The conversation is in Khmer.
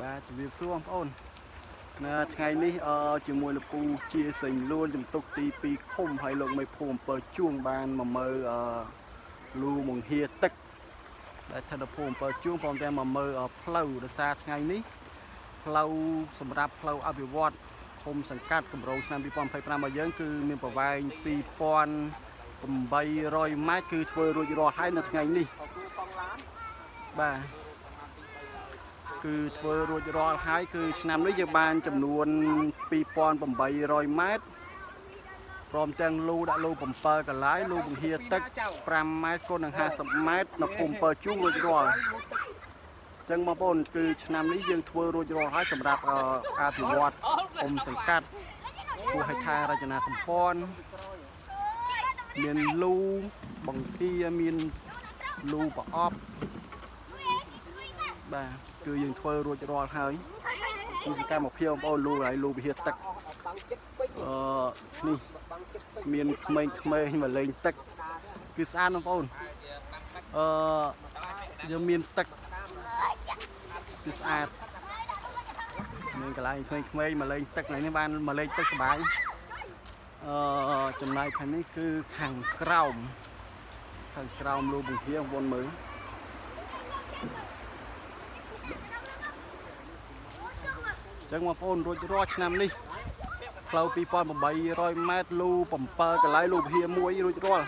បាទជំរាបសួរបងប្អូននៅថ្ងៃនេះជាមួយលោកពូជាសេងលួនជំទុកទី2ឃុំហើយលោកមេភូមិអំពើជួងបានមកមើលលូបង្ហៀទឹកដែលស្ថិតនៅភូមិអំពើជួងព្រមទាំងមកមើលផ្លូវដោយសារថ្ងៃនេះផ្លូវសម្រាប់ផ្លូវអភិវឌ្ឍឃុំសង្កាត់គម្រោងឆ្នាំ2025របស់យើងគឺមានប្រវែង2800ម៉ែត្រគឺធ្វើរួចរាល់ហើយនៅថ្ងៃនេះបាទគឺធ្វើរួចរាល់ហើយគឺឆ្នាំនេះយើងបានចំនួន2800ម៉ែត្រព្រមទាំងលូដាក់លូ7កន្លែងលូបង្ហៀទឹក5ម៉ែត្រគុណនឹង50ម៉ែត្រនៅភូមិ7ជួងរួចរាល់អញ្ចឹងបងប្អូនគឺឆ្នាំនេះយើងធ្វើរួចរាល់ហើយសម្រាប់អភិវឌ្ឍភូមិសង្កាត់គួរឲ្យថារចនាសម្ព័ន្ធមានលូបង្ហៀមានលូប្រអប់បាទគឺយើងធ្វើរួចរាល់ហើយគឺសកម្មភាពបងប្អូនលូហើយលូវិហារទឹកនេះមានក្មេងៗមកលេងទឹកគឺស្អាតបងប្អូនយើងមានទឹកគឺស្អាតមានកន្លែងក្មេងៗមកលេងទឹកនេះបានមកលេងទឹកសប្បាយចំណែកខាងនេះគឺខាងក្រោមលូបង្ហៀបងប្អូនមើលចឹងបងប្អូនរួចរាល់ឆ្នាំនេះផ្លូវ2800ម៉ែត្រលូ7កន្លែងលូវិហារ1រួចរាល់